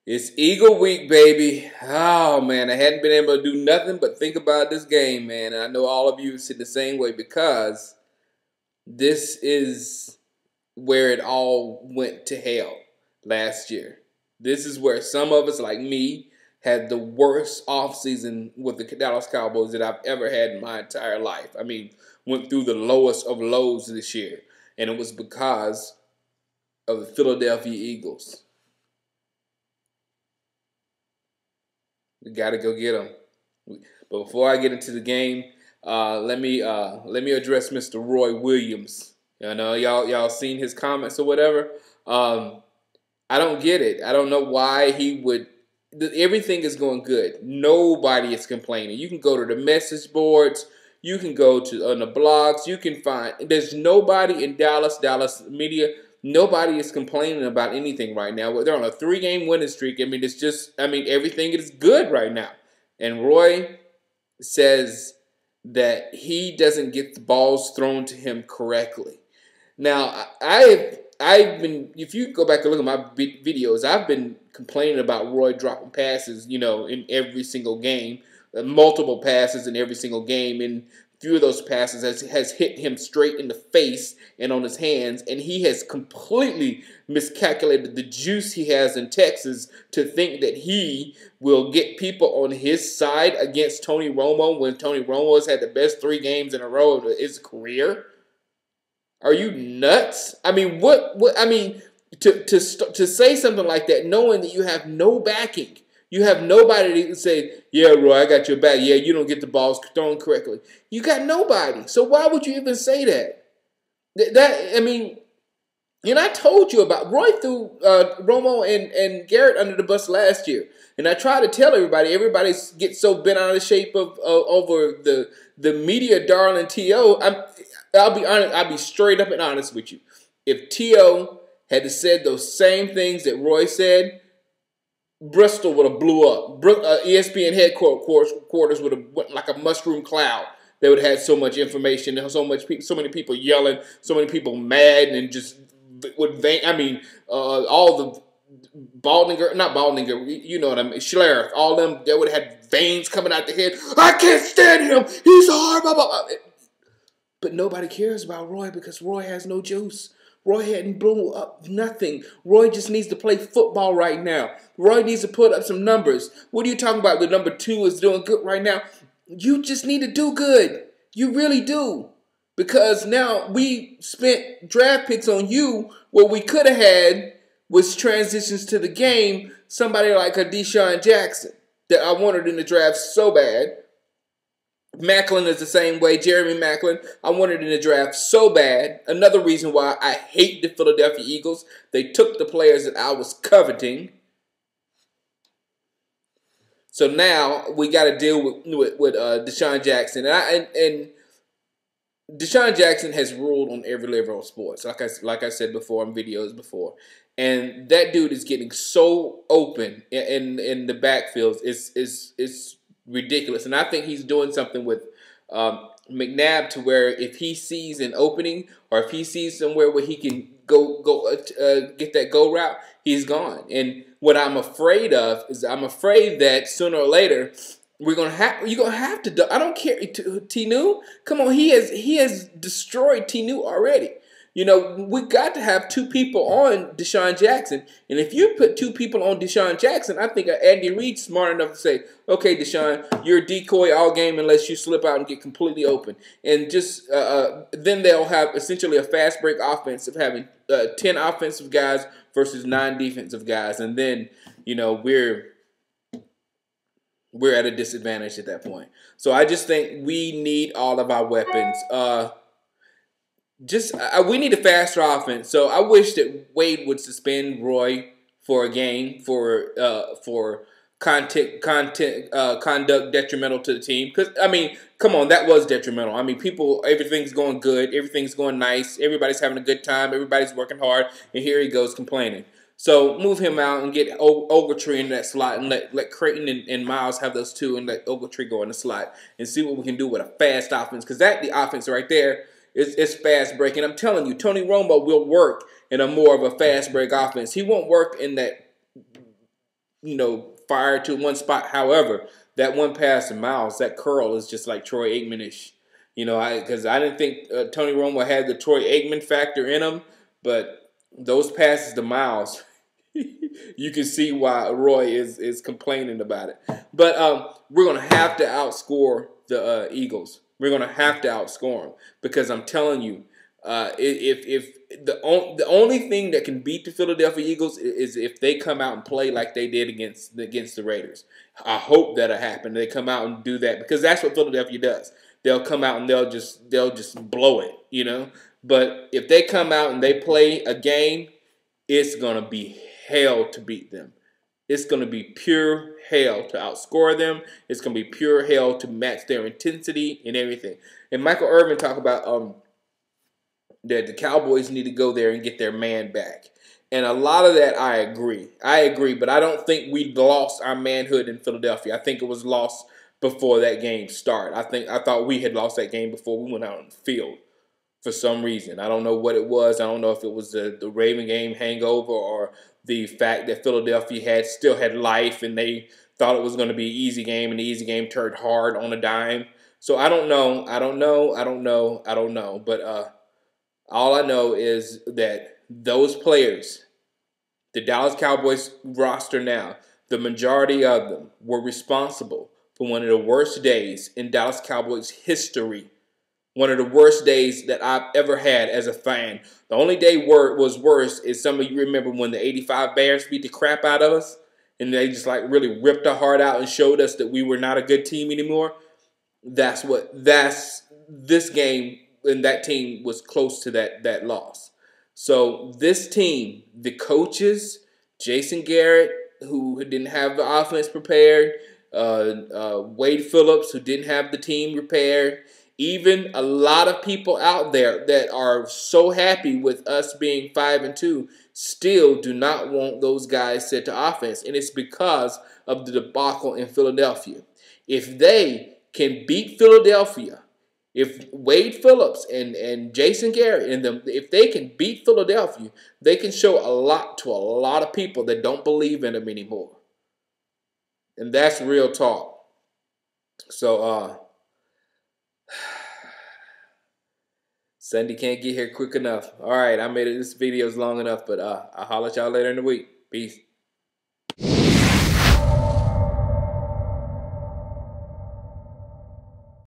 It's Eagle Week, baby. Oh, man, I hadn't been able to do nothing but think about this game, man. And I know all of you sit the same way because this is where it all went to hell last year. This is where some of us, like me, had the worst offseason with the Dallas Cowboys that I've ever had in my entire life. I mean, went through the lowest of lows this year. And it was because of the Philadelphia Eagles. We got to go get them. But before I get into the game, let me address Mr. Roy Williams. You know, y'all seen his comments or whatever. I don't get it. I don't know why he would. Everything is going good. Nobody is complaining. You can go to the message boards. You can go to on the blogs. You can find. There's nobody in Dallas media. Nobody is complaining about anything right now. They're on a 3-game winning streak. I mean, it's just, everything is good right now. And Roy says that he doesn't get the balls thrown to him correctly. Now, I've been, if you go back and look at my videos, I've been complaining about Roy dropping passes, in every single game, multiple passes in every single game, and few of those passes has hit him straight in the face and on his hands, and he has completely miscalculated the juice he has in Texas to think that he will get people on his side against Tony Romo when Tony Romo has had the best 3 games in a row of his career. Are you nuts? I mean, to say something like that, knowing that you have no backing. You have nobody to say, yeah, Roy, I got your back. Yeah, you don't get the balls thrown correctly. You got nobody. So why would you even say that? I told you about Roy threw Romo and Garrett under the bus last year. And I try to tell everybody gets so bent out of shape over the media darling T.O. I'll be honest, I'll be straight up and honest with you. If T.O. had said those same things that Roy said, Bristol would have blew up. ESPN headquarters would have went like a mushroom cloud. They would have had so much information, so many people yelling, so many people mad, and just would all the you know what I mean, Schlereth, all them, they would have had veins coming out their head. I can't stand him. He's hard. Blah, blah, blah. But nobody cares about Roy because Roy has no juice. Roy hadn't blown up nothing. Roy just needs to play football right now. Roy needs to put up some numbers. What are you talking about? The number 2 is doing good right now. You just need to do good. You really do. Because now we spent draft picks on you. What we could have had was transitions to the game. Somebody like a Deshaun Jackson that I wanted in the draft so bad. Macklin is the same way. Jeremy Macklin, I wanted in the draft so bad. Another reason why I hate the Philadelphia Eagles. They took the players that I was coveting. So now we got to deal with Deshaun Jackson. And Deshaun Jackson has ruled on every level of sports, like I said before in videos before. And that dude is getting so open in the backfields. It's ridiculous. And I think he's doing something with McNabb to where if he sees an opening or if he sees somewhere where he can get that go route, he's gone. And what I'm afraid of is I'm afraid that sooner or later you're gonna have to. I don't care. Tinu, come on, he has destroyed Tinu already. We got to have 2 people on Deshaun Jackson. And if you put 2 people on Deshaun Jackson, I think Andy Reid's smart enough to say, okay, Deshaun, you're a decoy all game unless you slip out and get completely open. And just then they'll have essentially a fast break offense of having 10 offensive guys versus 9 defensive guys. And then, we're at a disadvantage at that point. So I just think we need all of our weapons. We need a faster offense. So I wish that Wade would suspend Roy for a game for conduct detrimental to the team. Because come on, that was detrimental. Everything's going good, everything's going nice, everybody's having a good time, everybody's working hard, and here he goes complaining. So move him out and get Ogletree in that slot and let Creighton and Miles have those 2 and let Ogletree go in the slot and see what we can do with a fast offense. Because the offense right there. It's fast break. And I'm telling you, Tony Romo will work in a more of a fast break offense. He won't work in that fire to one spot. However, that one pass to Miles, that curl is just like Troy Aikman-ish. Because I didn't think Tony Romo had the Troy Aikman factor in him, but those passes to Miles, you can see why Roy is complaining about it. But we're going to have to outscore the Eagles. We're going to have to outscore them because I'm telling you, if the only thing that can beat the Philadelphia Eagles is if they come out and play like they did against the Raiders. I hope that'll happen. They come out and do that because that's what Philadelphia does. They'll come out and they'll just blow it. But if they come out and they play a game, it's gonna be hell to beat them. It's gonna be pure hell to outscore them. It's gonna be pure hell to match their intensity and everything. And Michael Irvin talked about that the Cowboys need to go there and get their man back. And a lot of that I agree. But I don't think we lost our manhood in Philadelphia. I think it was lost before that game started. I thought we had lost that game before we went out on the field for some reason. I don't know what it was. I don't know if it was the Raven game hangover or the fact that Philadelphia still had life and they thought it was going to be an easy game and the easy game turned hard on a dime. So I don't know. But all I know is that those players, the Dallas Cowboys roster now, the majority of them were responsible for one of the worst days in Dallas Cowboys history. One of the worst days that I've ever had as a fan. The only day was worse is some of you remember when the 85 Bears beat the crap out of us and they just like really ripped our heart out and showed us that we were not a good team anymore. That's this game and that team was close to that loss. So this team, the coaches, Jason Garrett, who didn't have the offense prepared, Wade Phillips, who didn't have the team prepared, even a lot of people out there that are so happy with us being 5-2 still do not want those guys set to offense. And it's because of the debacle in Philadelphia. If they can beat Philadelphia, if Wade Phillips and Jason Garrett and them, if they can beat Philadelphia, they can show a lot to a lot of people that don't believe in them anymore. And that's real talk. So, Sunday can't get here quick enough. All right, I made it. This video is long enough, but I'll holler at y'all later in the week. Peace.